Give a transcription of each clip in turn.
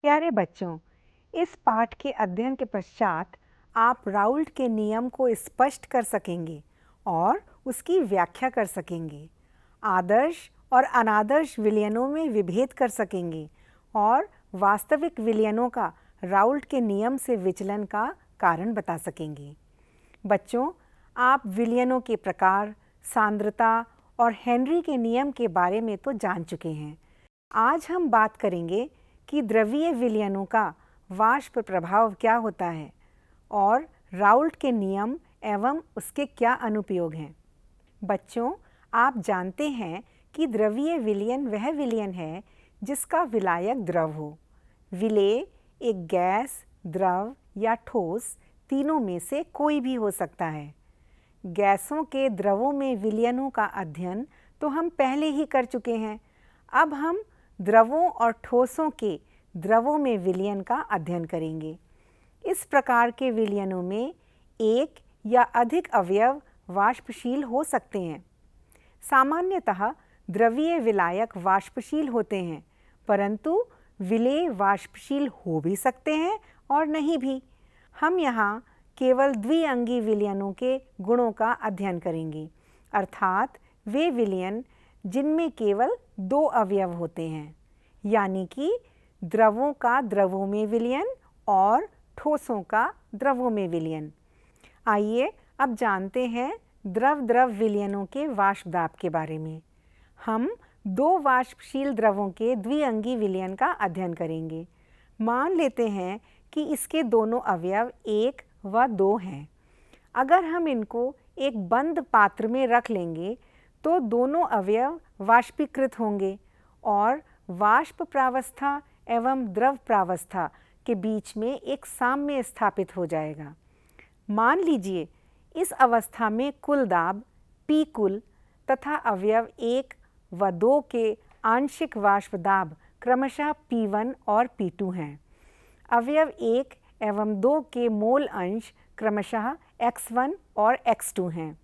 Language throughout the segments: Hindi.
प्यारे बच्चों, इस पाठ के अध्ययन के पश्चात आप राउल्ट के नियम को स्पष्ट कर सकेंगे और उसकी व्याख्या कर सकेंगे। आदर्श और अनादर्श विलयनों में विभेद कर सकेंगे और वास्तविक विलयनों का राउल्ट के नियम से विचलन का कारण बता सकेंगे। बच्चों, आप विलयनों के प्रकार, सांद्रता और हेनरी के नियम के बारे में तो जान चुके हैं। आज हम बात करेंगे कि द्रवीय विलयनों का वाष्प प्रभाव क्या होता है और राउल्ट के नियम एवं उसके क्या अनुप्रयोग हैं। बच्चों, आप जानते हैं कि द्रवीय विलयन वह विलयन है जिसका विलायक द्रव हो। विलेय एक गैस, द्रव या ठोस तीनों में से कोई भी हो सकता है। गैसों के द्रवों में विलयनों का अध्ययन तो हम पहले ही कर चुके हैं। अब हम द्रवों और ठोसों के द्रवों में विलयन का अध्ययन करेंगे। इस प्रकार के विलयनों में एक या अधिक अवयव वाष्पशील हो सकते हैं। सामान्यतः द्रवीय विलायक वाष्पशील होते हैं, परंतु विलेय वाष्पशील हो भी सकते हैं और नहीं भी। हम यहाँ केवल द्विअंगी विलयनों के गुणों का अध्ययन करेंगे, अर्थात वे विलयन जिनमें केवल दो अवयव होते हैं, यानी कि द्रवों का द्रवों में विलयन और ठोसों का द्रवों में विलयन। आइए अब जानते हैं द्रव-द्रव विलयनों के वाष्प दाब के बारे में। हम दो वाष्पशील द्रवों के द्विअंगी विलयन का अध्ययन करेंगे। मान लेते हैं कि इसके दोनों अवयव 1 व 2 हैं। अगर हम इनको एक बंद पात्र में रख लेंगे तो दोनों अवयव वाष्पीकृत होंगे और वाष्प प्रावस्था एवं द्रव प्रावस्था के बीच में एक साम्य स्थापित हो जाएगा। मान लीजिए इस अवस्था में कुल दाब P कुल तथा अवयव 1 व 2 के आंशिक वाष्प दाब क्रमशः P1 और P2 हैं। अवयव 1 एवं 2 के मोल अंश क्रमशः X1 और X2 हैं।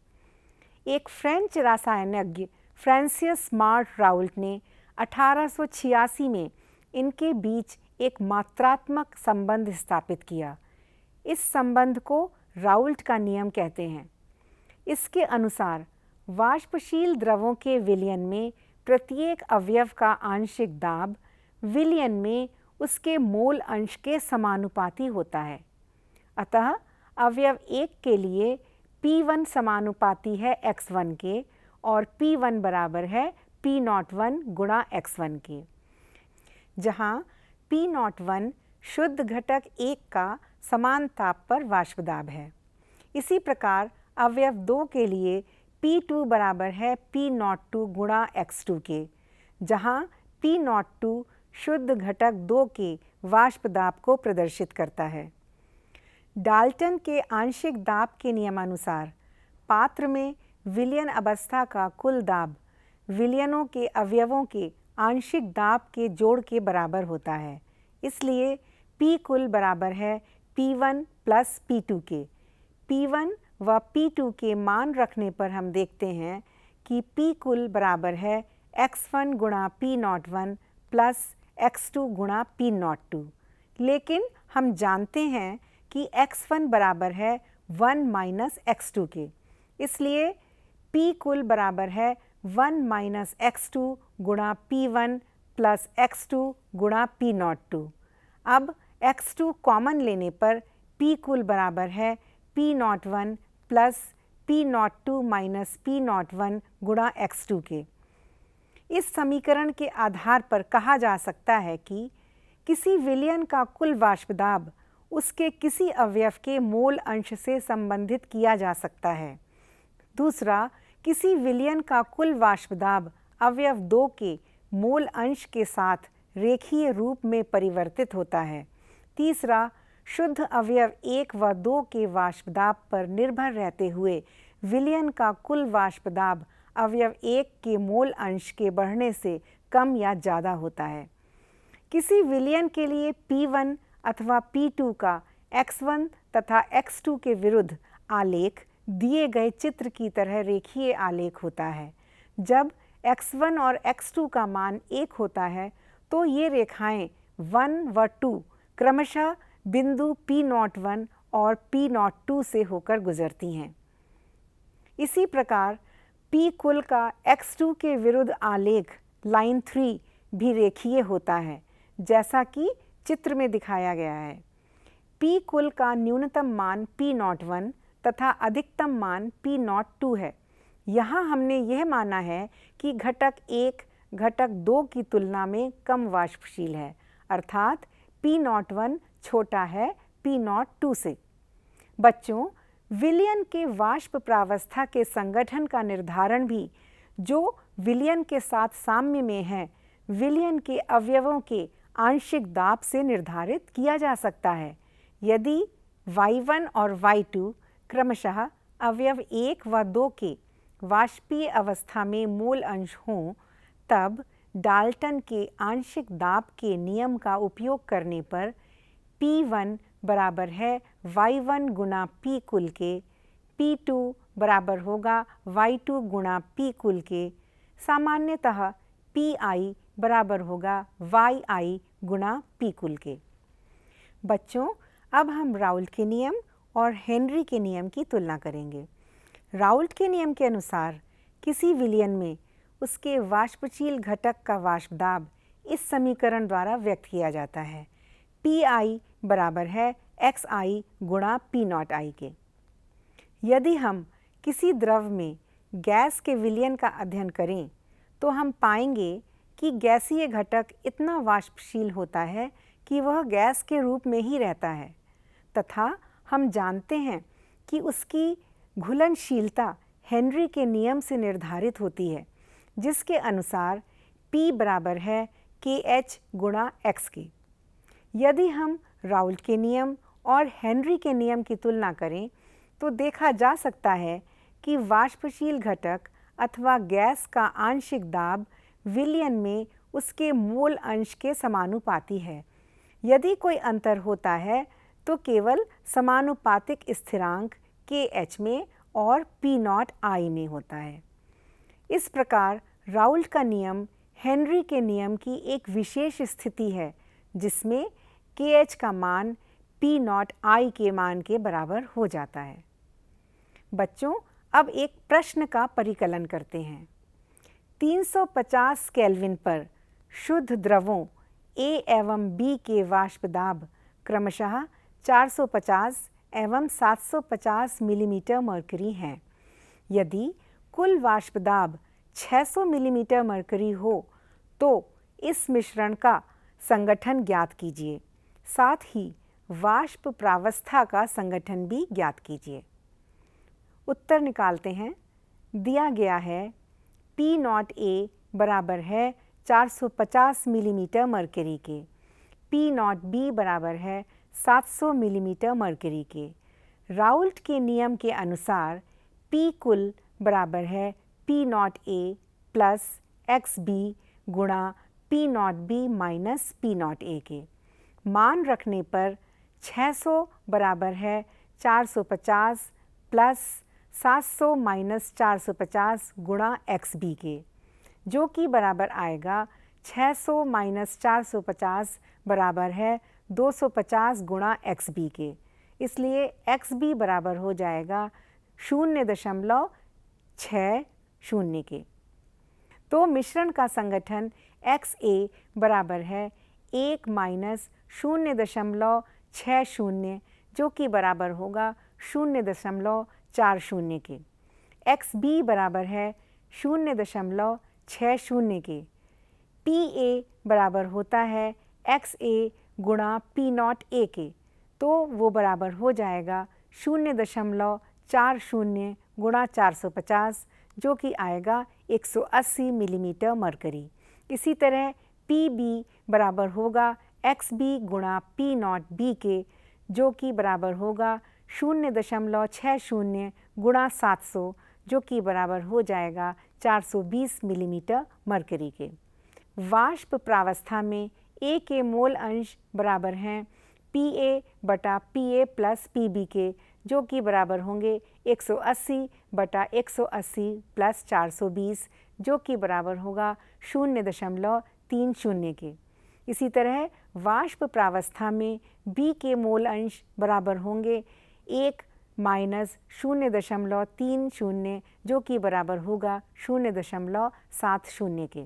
एक फ्रेंच रसायनज्ञ फ्रांसिस मार्ट राउल्ट ने 1886 में इनके बीच एक मात्रात्मक संबंध स्थापित किया। इस संबंध को राउल्ट का नियम कहते हैं। इसके अनुसार वाष्पशील द्रवों के विलयन में प्रत्येक अवयव का आंशिक दाब विलयन में उसके मोल अंश के समानुपाती होता है। अतः अवयव 1 के लिए P1 समानुपाती है X1 के और P1 बराबर है P01 गुणा X1 के, जहाँ P01 शुद्ध घटक 1 का समान ताप पर वाष्प दाब है। इसी प्रकार अवयव 2 के लिए P2 बराबर है P02 गुणा X2 के, जहाँ P02 शुद्ध घटक 2 के वाष्प दाब को प्रदर्शित करता है। डाल्टन के आंशिक दाब के नियमानुसार पात्र में विलयन अवस्था का कुल दाब विलयनों के अवयवों के आंशिक दाब के जोड़ के बराबर होता है। इसलिए P कुल बराबर है P1 प्लस P2 के। P1 व P2 के मान रखने पर हम देखते हैं कि P कुल बराबर है X1 गुणा P01 प्लस X2 गुणा P02। लेकिन हम जानते हैं कि X1 बराबर है 1 माइनस X2 के, इसलिए P कुल बराबर है 1 माइनस X2 गुणा P1 प्लस X2 गुणा P02। अब X2 कॉमन लेने पर P कुल बराबर है P01 plus P02 minus P01 गुणा X2 के। इस समीकरण के आधार पर कहा जा सकता है कि किसी विलयन का कुल वाष्प दाब उसके किसी अवयव के मोल अंश से संबंधित किया जा सकता है। दूसरा, किसी विलयन का कुल वाष्प दाब अवयव 2 के मोल अंश के साथ रेखीय रूप में परिवर्तित होता है। तीसरा, शुद्ध अवयव 1 व 2 के वाष्प दाब पर निर्भर रहते हुए विलयन का कुल वाष्प दाब अवयव 1 के मोल अंश के बढ़ने से कम या ज़्यादा होता है। किसी विलयन के लिए P1 अथवा P2 का X1 तथा X2 के विरुद्ध आलेख दिए गए चित्र की तरह रेखीय आलेख होता है। जब X1 और X2 का मान 1 होता है तो ये रेखाएं 1 व 2 क्रमशः बिंदु P01 और P02 से होकर गुजरती हैं। इसी प्रकार P कुल का x2 के विरुद्ध आलेख लाइन 3 भी रेखीय होता है, जैसा कि चित्र में दिखाया गया है। P कुल का न्यूनतम मान P01 तथा अधिकतम मान P02 है। यहाँ हमने यह माना है कि घटक 1 घटक 2 की तुलना में कम वाष्पशील है, अर्थात P01 छोटा है P02 से। बच्चों, विलयन के वाष्प प्रावस्था के संगठन का निर्धारण भी जो विलयन के साथ साम्य में है, विलयन के अवयवों के आंशिक दाब से निर्धारित किया जा सकता है। यदि y1 और y2 क्रमशः अवयव 1 व 2 के वाष्पीय अवस्था में मूल अंश हों, तब डाल्टन के आंशिक दाब के नियम का उपयोग करने पर P1 बराबर है y1 गुणा P कुल के, P2 बराबर होगा y2 गुणा P कुल के, सामान्यतः Pi बराबर होगा yi गुणा P कुल के। बच्चों, अब हम राउल्ट के नियम और हेनरी के नियम की तुलना करेंगे। राउल्ट के नियम के अनुसार किसी विलयन में उसके वाष्पशील घटक का वाष्प दाब इस समीकरण द्वारा व्यक्त किया जाता है। Pi बराबर है xi गुणा P0i के। यदि हम किसी द्रव में गैस के विलयन का अध्ययन करें तो हम पाएंगे कि गैसीय घटक इतना वाष्पशील होता है कि वह गैस के रूप में ही रहता है, तथा हम जानते हैं कि उसकी घुलनशीलता हेनरी के नियम से निर्धारित होती है, जिसके अनुसार P बराबर है KH गुणा x के। यदि हम राउल्ट के नियम और हेनरी के नियम की तुलना करें तो देखा जा सकता है कि वाष्पशील घटक अथवा गैस का आंशिक दाब विलयन में उसके मूल अंश के समानुपाती है। यदि कोई अंतर होता है तो केवल समानुपातिक स्थिरांक KH में और P0i में होता है। इस प्रकार राउल्ट का नियम हेनरी के नियम की एक विशेष स्थिति है, जिसमें KH का मान P0i के मान के बराबर हो जाता है। बच्चों, अब एक प्रश्न का परिकलन करते हैं। 350 केल्विन पर शुद्ध द्रवों A एवं B के वाष्प दाब क्रमशः 450 एवं 750 मिलीमीटर मरकरी हैं। यदि कुल वाष्प दाब 600 मिलीमीटर मरकरी हो तो इस मिश्रण का संगठन ज्ञात कीजिए, साथ ही वाष्प प्रावस्था का संगठन भी ज्ञात कीजिए। उत्तर निकालते हैं। दिया गया है P0A बराबर है 450 मिलीमीटर मरकरी के, P0B बराबर है 700 मिलीमीटर मरकरी के। राउल्ट के नियम के अनुसार P कुल बराबर है P0A प्लस XB गुणा P0B माइनस P0A के। मान रखने पर 600 बराबर है 450 प्लस 700 माइनस 450 गुणा XB के, जो कि बराबर आएगा 600 माइनस 450 बराबर है 250 गुणा XB के। इसलिए XB बराबर हो जाएगा 0.60 के। तो मिश्रण का संगठन XA बराबर है 1 माइनस 0.60, जो कि बराबर होगा 0.40 के। XB बराबर है 0.60 के। PA बराबर होता है XA गुणा P0A के, तो वो बराबर हो जाएगा 0.40 गुणा 450, जो कि आएगा 180 मिलीमीटर मरकरी। इसी तरह PB बराबर होगा XB गुणा P0B के, जो कि बराबर होगा 0.60 गुणा 700, जो कि बराबर हो जाएगा 420 मिलीमीटर मरकरी के। वाष्प प्रावस्था में A के मोल अंश बराबर हैं PA बटा PA प्लस PB के, जो कि बराबर होंगे 180 बटा 180 प्लस 420, जो कि बराबर होगा 0.30 के। इसी तरह वाष्प प्रावस्था में B के मोल अंश बराबर होंगे 1 माइनस 0.30 जो कि बराबर होगा 0.70 के।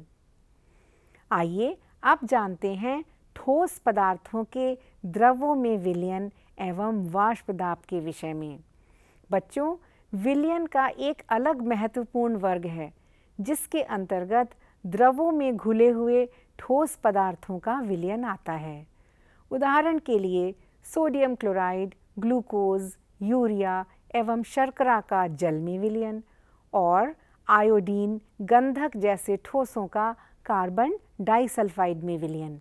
आइए अब जानते हैं ठोस पदार्थों के द्रवों में विलयन एवं वाष्प दाब के विषय में। बच्चों, विलयन का एक अलग महत्वपूर्ण वर्ग है जिसके अंतर्गत द्रवों में घुले हुए ठोस पदार्थों का विलयन आता है। उदाहरण के लिए सोडियम क्लोराइड, ग्लूकोज, यूरिया एवं शर्करा का जल में विलयन और आयोडीन, गंधक जैसे ठोसों का कार्बन डाइसल्फाइड में विलयन।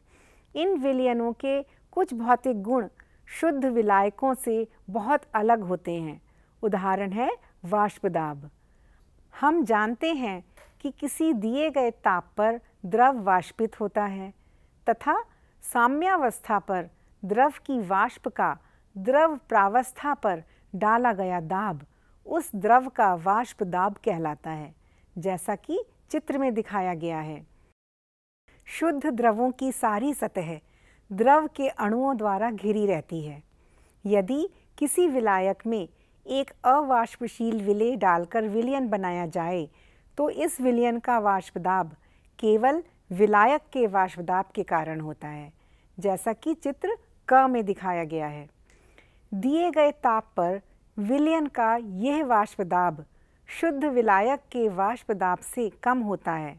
इन विलयनों के कुछ भौतिक गुण शुद्ध विलायकों से बहुत अलग होते हैं। उदाहरण है वाष्प दाब। हम जानते हैं कि किसी दिए गए ताप पर द्रव वाष्पित होता है तथा साम्यावस्था पर द्रव की वाष्प का द्रव प्रावस्था पर डाला गया दाब उस द्रव का वाष्प दाब कहलाता है, जैसा कि चित्र में दिखाया गया है। शुद्ध द्रवों की सारी सतह द्रव के अणुओं द्वारा घिरी रहती है। यदि किसी विलायक में एक अवाष्पशील विलेय डालकर विलयन बनाया जाए तो इस विलयन का वाष्प दाब केवल विलायक के वाष्प दाब के कारण होता है, जैसा कि चित्र क में दिखाया गया है। दिए गए ताप पर विलयन का यह वाष्प दाब शुद्ध विलायक के वाष्प दाब से कम होता है।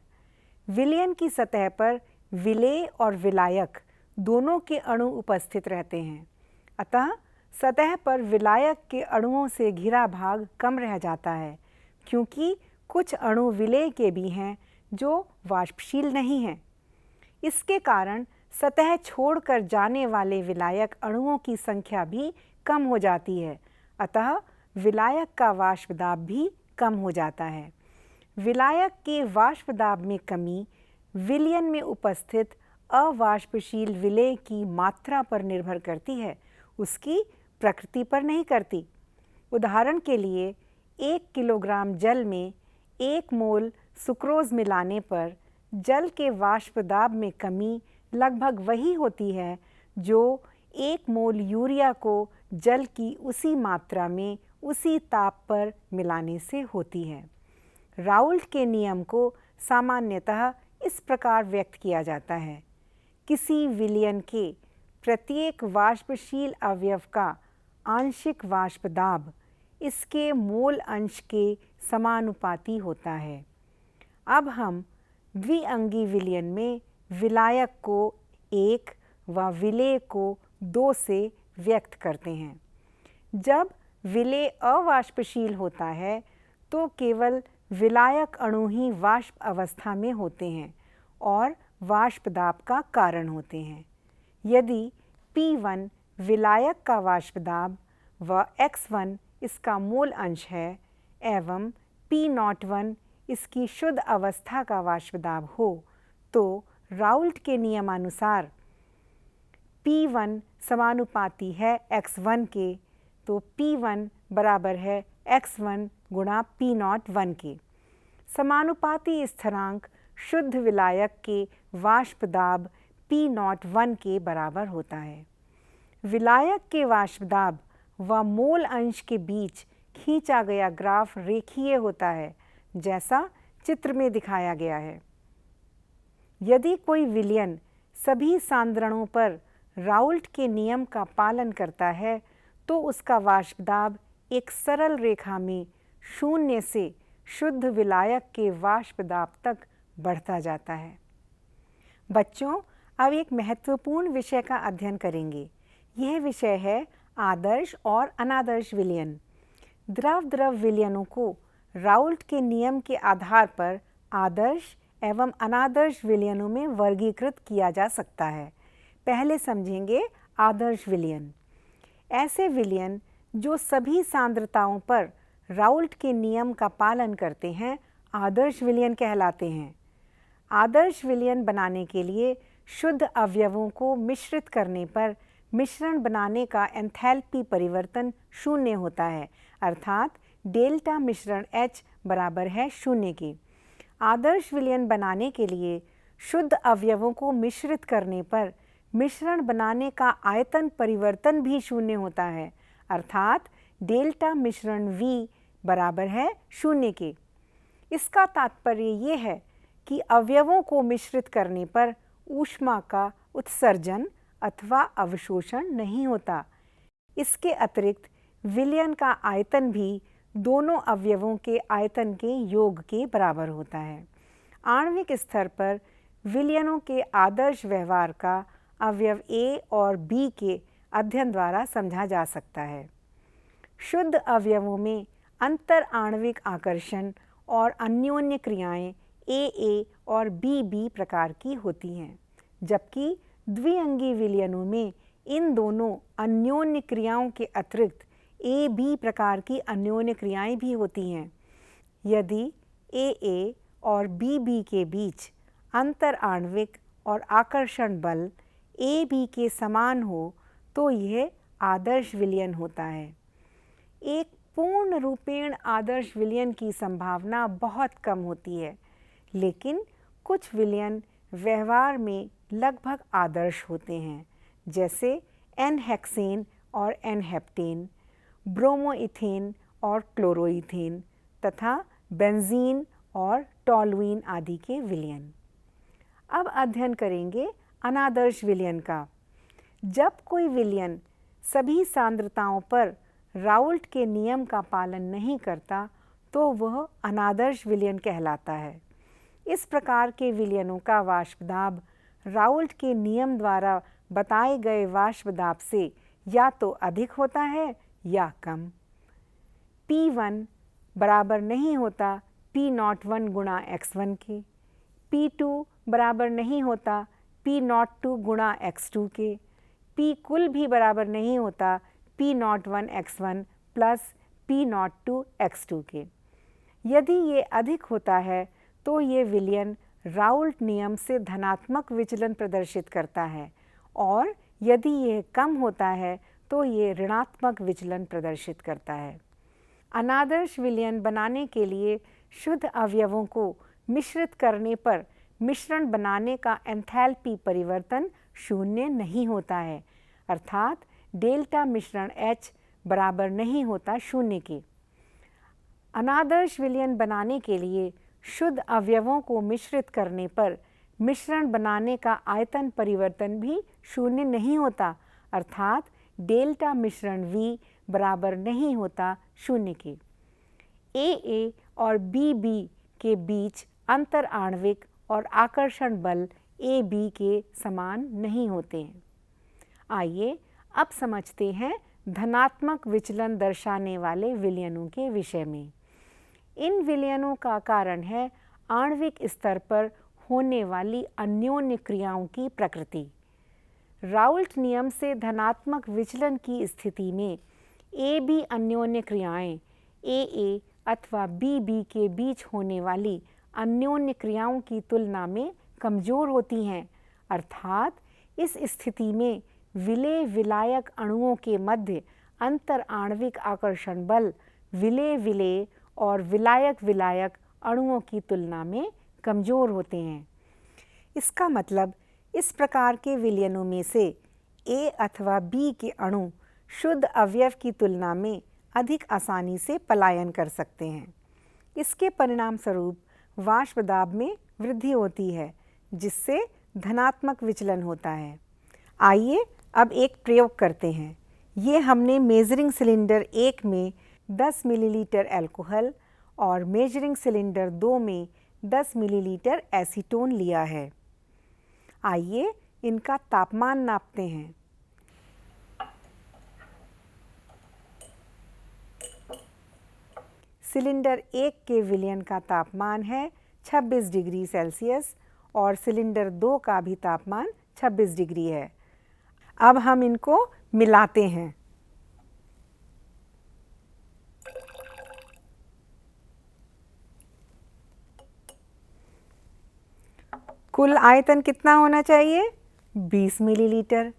विलयन की सतह पर विलेय और विलायक दोनों के अणु उपस्थित रहते हैं, अतः सतह पर विलायक के अणुओं से घिरा भाग कम रह जाता है, क्योंकि कुछ अणु विलेय के भी हैं जो वाष्पशील नहीं हैं। इसके कारण सतह छोड़कर जाने वाले विलायक अणुओं की संख्या भी कम हो जाती है, अतः विलायक का वाष्प दाब भी कम हो जाता है। विलायक के वाष्प दाब में कमी विलयन में उपस्थित अवाष्पशील विलेय की मात्रा पर निर्भर करती है, उसकी प्रकृति पर नहीं करती। उदाहरण के लिए 1 किलोग्राम जल में 1 मोल सुक्रोज मिलाने पर जल के वाष्प दाब में कमी लगभग वही होती है जो 1 मोल यूरिया को जल की उसी मात्रा में उसी ताप पर मिलाने से होती है। राउल्ट के नियम को सामान्यतः इस प्रकार व्यक्त किया जाता है: किसी विलयन के प्रत्येक वाष्पशील अवयव का आंशिक वाष्प दाब इसके मोल अंश के समानुपाती होता है। अब हम द्विअंगी विलयन में विलायक को 1 व विलेय को 2 से व्यक्त करते हैं। जब विलेय अवाष्पशील होता है तो केवल विलायक अणु ही वाष्प अवस्था में होते हैं और वाष्प दाब का कारण होते हैं। यदि P1 विलायक का वाष्प दाब व X1 इसका मोल अंश है एवं P01 इसकी शुद्ध अवस्था का वाष्प दाब हो, तो राउल्ट के नियमानुसार P1 समानुपाती है X1 के, तो P1 बराबर है X1 गुणा P01 के। समानुपाती स्थिरांक शुद्ध विलायक के वाष्प दाब P01 के बराबर होता है। विलायक के वाष्प दाब व मोल अंश के बीच खींचा गया ग्राफ रेखीय होता है, जैसा चित्र में दिखाया गया है। यदि कोई विलयन सभी सांद्रणों पर राउल्ट के नियम का पालन करता है तो उसका वाष्प दाब एक सरल रेखा में 0 से शुद्ध विलायक के वाष्प दाब तक बढ़ता जाता है। बच्चों, अब एक महत्वपूर्ण विषय का अध्ययन करेंगे। यह विषय है आदर्श और अनादर्श विलयन। द्रव-द्रव विलयनों को राउल्ट के नियम के आधार पर आदर्श एवं अनादर्श विलयनों में वर्गीकृत किया जा सकता है। पहले समझेंगे आदर्श विलयन। ऐसे विलयन जो सभी सांद्रताओं पर राउल्ट के नियम का पालन करते हैं आदर्श विलयन कहलाते हैं। आदर्श विलयन बनाने के लिए शुद्ध अवयवों को मिश्रित करने पर मिश्रण बनाने का एंथैल्पी परिवर्तन 0 होता है, अर्थात डेल्टा मिश्रण H बराबर है 0 के। आदर्श विलयन बनाने के लिए शुद्ध अवयवों को मिश्रित करने पर मिश्रण बनाने का आयतन परिवर्तन भी शून्य होता है, अर्थात डेल्टा मिश्रण V बराबर है 0 के। इसका तात्पर्य ये है कि अवयवों को मिश्रित करने पर ऊष्मा का उत्सर्जन अथवा अवशोषण नहीं होता। इसके अतिरिक्त विलयन का आयतन भी दोनों अवयवों के आयतन के योग के बराबर होता है। आणविक स्तर पर विलयनों के आदर्श व्यवहार का अवयव A और B के अध्ययन द्वारा समझा जा सकता है। शुद्ध अवयवों में अंतर आणविक आकर्षण और अन्योन्य क्रियाएं AA और BB प्रकार की होती हैं, जबकि द्विअंगी विलयनों में इन दोनों अन्योन्य क्रियाओं के अतिरिक्त AB प्रकार की अन्योन्य क्रियाएं भी होती हैं। यदि AA और BB के बीच अंतर आणविक और आकर्षण बल AB के समान हो तो यह आदर्श विलयन होता है। एक पूर्ण रूपेण आदर्श विलयन की संभावना बहुत कम होती है, लेकिन कुछ विलयन व्यवहार में लगभग आदर्श होते हैं, जैसे N-हेक्सेन और N-हेप्टेन, ब्रोमोइथेन और क्लोरोइथेन तथा बेंजीन और टॉलुईन आदि के विलयन। अब अध्ययन करेंगे अनादर्श विलयन का। जब कोई विलयन सभी सांद्रताओं पर राउल्ट के नियम का पालन नहीं करता तो वह अनादर्श विलयन कहलाता है। इस प्रकार के विलयनों का वाष्प दाब राउल्ट के नियम द्वारा बताए गए वाष्प दाब से या तो अधिक होता है या कम। P1 बराबर नहीं होता P01 गुणा x1 के, P2 बराबर नहीं होता P02 गुणा x2 के, P कुल भी बराबर नहीं होता P01 x1 plus P02 x2 के। यदि ये अधिक होता है तो ये विलयन राउल्ट नियम से धनात्मक विचलन प्रदर्शित करता है, और यदि यह कम होता है तो ये ऋणात्मक विचलन प्रदर्शित करता है। अनादर्श विलयन बनाने के लिए शुद्ध अवयवों को मिश्रित करने पर मिश्रण बनाने का एंथैल्पी परिवर्तन शून्य नहीं होता है, अर्थात डेल्टा मिश्रण H बराबर नहीं होता 0 के। अनादर्श विलयन बनाने के लिए शुद्ध अवयवों को मिश्रित करने पर मिश्रण बनाने का आयतन परिवर्तन भी शून्य नहीं होता, अर्थात डेल्टा मिश्रण V बराबर नहीं होता 0 के। AA और BB के बीच अंतर आणविक और आकर्षण बल AB के समान नहीं होते हैं। आइए अब समझते हैं धनात्मक विचलन दर्शाने वाले विलयनों के विषय में। इन विलयनों का कारण है आणविक स्तर पर होने वाली अन्योन्य क्रियाओं की प्रकृति। राउल्ट नियम से धनात्मक विचलन की स्थिति में AB अन्योन्य क्रियाएं AA अथवा BB के बीच होने वाली अन्योन्य क्रियाओं की तुलना में कमजोर होती हैं, अर्थात इस स्थिति में विलेय विलायक अणुओं के मध्य अंतर आणविक आकर्षण बल विलेय विलेय और विलायक विलायक अणुओं की तुलना में कमजोर होते हैं। इसका मतलब इस प्रकार के विलयनों में से A अथवा B के अणु शुद्ध अवयव की तुलना में अधिक आसानी से पलायन कर सकते हैं। इसके परिणाम स्वरूप वाष्प दाब में वृद्धि होती है, जिससे धनात्मक विचलन होता है। आइए अब एक प्रयोग करते हैं। ये हमने मेजरिंग सिलेंडर 1 में 10 मिलीलीटर अल्कोहल और मेजरिंग सिलेंडर 2 में 10 मिलीलीटर एसीटोन लिया है। आइए इनका तापमान नापते हैं। सिलेंडर 1 के विलयन का तापमान है 26 डिग्री सेल्सियस और सिलेंडर 2 का भी तापमान 26 डिग्री है। अब हम इनको मिलाते हैं। कुल आयतन कितना होना चाहिए? 20 मिलीलीटर।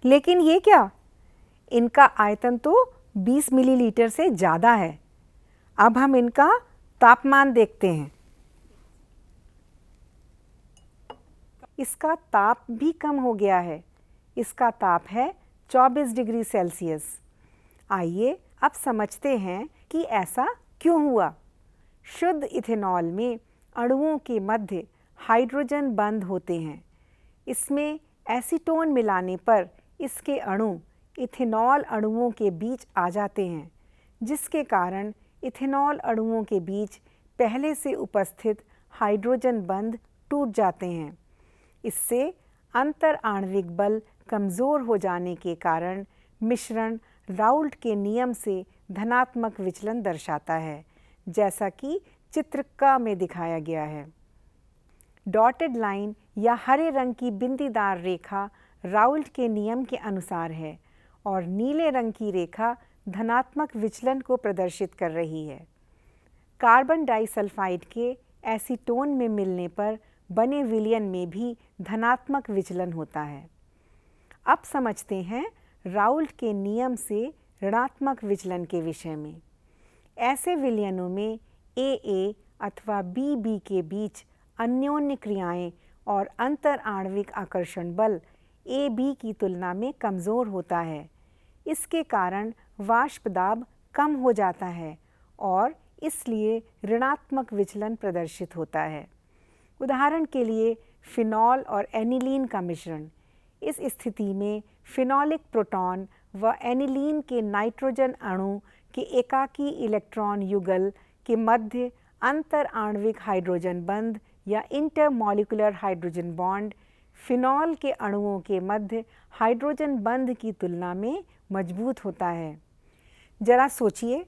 लेकिन ये क्या? इनका आयतन तो 20 मिलीलीटर से ज़्यादा है। अब हम इनका तापमान देखते हैं। इसका ताप भी कम हो गया है। इसका ताप है 24 डिग्री सेल्सियस। आइए अब समझते हैं कि ऐसा क्यों हुआ। शुद्ध इथेनॉल में अणुओं के मध्य हाइड्रोजन बंध होते हैं। इसमें एसीटोन मिलाने पर इसके अणु इथेनॉल अणुओं के बीच आ जाते हैं, जिसके कारण इथेनॉल अणुओं के बीच पहले से उपस्थित हाइड्रोजन बंध टूट जाते हैं। इससे अंतर आणविक बल कमज़ोर हो जाने के कारण मिश्रण राउल्ट के नियम से धनात्मक विचलन दर्शाता है, जैसा कि चित्र क में दिखाया गया है। डॉटेड लाइन या हरे रंग की बिंदीदार रेखा राउल्ट के नियम के अनुसार है और नीले रंग की रेखा धनात्मक विचलन को प्रदर्शित कर रही है। कार्बन डाइसल्फाइड के एसीटोन में मिलने पर बने विलयन में भी धनात्मक विचलन होता है। अब समझते हैं राउल्ट के नियम से ऋणात्मक विचलन के विषय में। ऐसे विलयनों में AA अथवा BB के बीच अन्योन्य क्रियाएं और अंतर आणविक आकर्षण बल AB की तुलना में कमज़ोर होता है। इसके कारण वाष्प दाब कम हो जाता है और इसलिए ऋणात्मक विचलन प्रदर्शित होता है। उदाहरण के लिए फिनॉल और एनिलीन का मिश्रण। इस स्थिति में फिनॉलिक प्रोटॉन व एनिलीन के नाइट्रोजन अणु के एकाकी इलेक्ट्रॉन युगल के मध्य अंतर आणविक हाइड्रोजन बंध या इंटरमॉलिक्यूलर हाइड्रोजन बॉन्ड फिनॉल के अणुओं के मध्य हाइड्रोजन बंध की तुलना में मजबूत होता है। जरा सोचिए,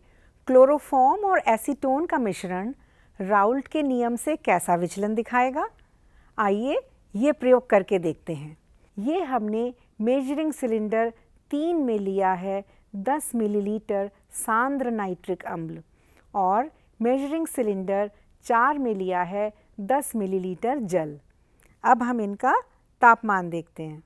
क्लोरोफॉर्म और एसीटोन का मिश्रण राउल्ट के नियम से कैसा विचलन दिखाएगा? आइए ये प्रयोग करके देखते हैं। ये हमने मेजरिंग सिलेंडर 3 में लिया है 10 मिलीलीटर सांद्र नाइट्रिक अम्ल और मेजरिंग सिलेंडर 4 में लिया है 10 मिलीलीटर जल। अब हम इनका तापमान देखते हैं।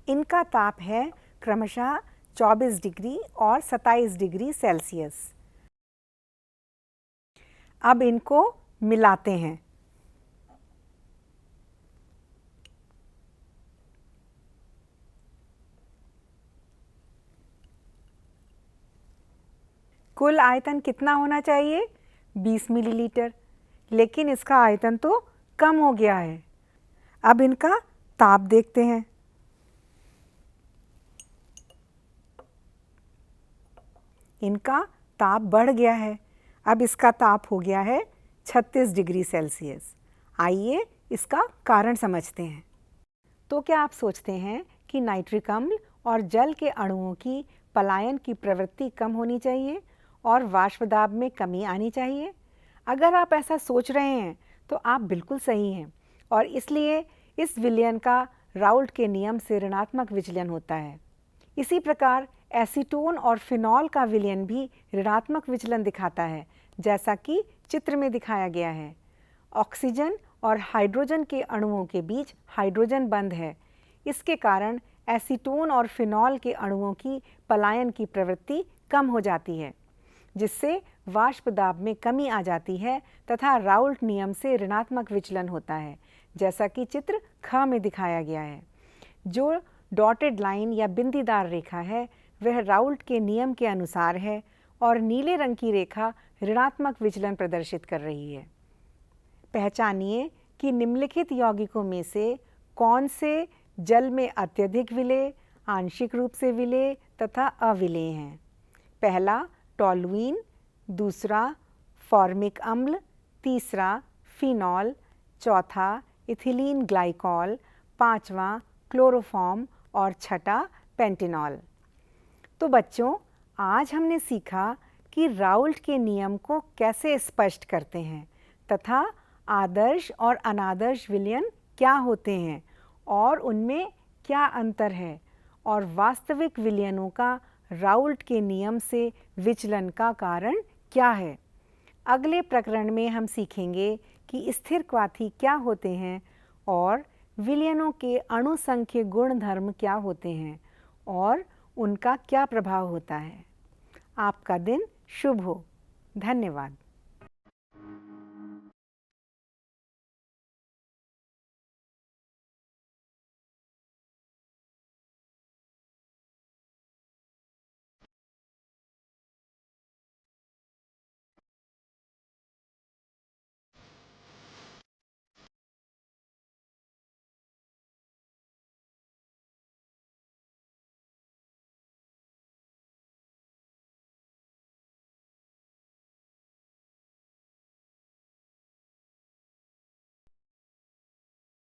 इनका ताप है क्रमशः 24 डिग्री और 27 डिग्री सेल्सियस। अब इनको मिलाते हैं। कुल आयतन कितना होना चाहिए? 20 मिलीलीटर, लेकिन इसका आयतन तो कम हो गया है। अब इनका ताप देखते हैं। इनका ताप बढ़ गया है। अब इसका ताप हो गया है 36 डिग्री सेल्सियस। आइए इसका कारण समझते हैं। तो क्या आप सोचते हैं कि नाइट्रिक अम्ल और जल के अणुओं की पलायन की प्रवृत्ति कम होनी चाहिए और वाष्प दाब में कमी आनी चाहिए? अगर आप ऐसा सोच रहे हैं तो आप बिल्कुल सही हैं और इसलिए इस विलयन का राउल्ट के नियम से ऋणात्मक विचलन होता है। इसी प्रकार एसीटोन और फिनॉल का विलयन भी ऋणात्मक विचलन दिखाता है, जैसा कि चित्र में दिखाया गया है। ऑक्सीजन और हाइड्रोजन के अणुओं के बीच हाइड्रोजन बंध है। इसके कारण एसीटोन और फिनॉल के अणुओं की पलायन की प्रवृत्ति कम हो जाती है, जिससे वाष्प दाब में कमी आ जाती है तथा राउल्ट नियम से ऋणात्मक विचलन होता है, जैसा कि चित्र ख में दिखाया गया है। जो डॉटेड लाइन या बिंदीदार रेखा है वह राउल्ट के नियम के अनुसार है और नीले रंग की रेखा ऋणात्मक विचलन प्रदर्शित कर रही है। पहचानिए कि निम्नलिखित यौगिकों में से कौन से जल में अत्यधिक विलेय, आंशिक रूप से विलेय तथा अविलेय हैं। पहला टॉलुइन, दूसरा फॉर्मिक अम्ल, तीसरा फिनॉल, चौथा इथिलीन ग्लाइकॉल, पांचवा क्लोरोफॉर्म और छठा पेंटेनॉल। तो बच्चों, आज हमने सीखा कि राउल्ट के नियम को कैसे स्पष्ट करते हैं तथा आदर्श और अनादर्श विलयन क्या होते हैं और उनमें क्या अंतर है और वास्तविक विलयनों का राउल्ट के नियम से विचलन का कारण क्या है। अगले प्रकरण में हम सीखेंगे कि स्थिर क्वाथी क्या होते हैं और विलयनों के अणुसंख्य गुणधर्म क्या होते हैं और उनका क्या प्रभाव होता है। आपका दिन शुभ हो। धन्यवाद।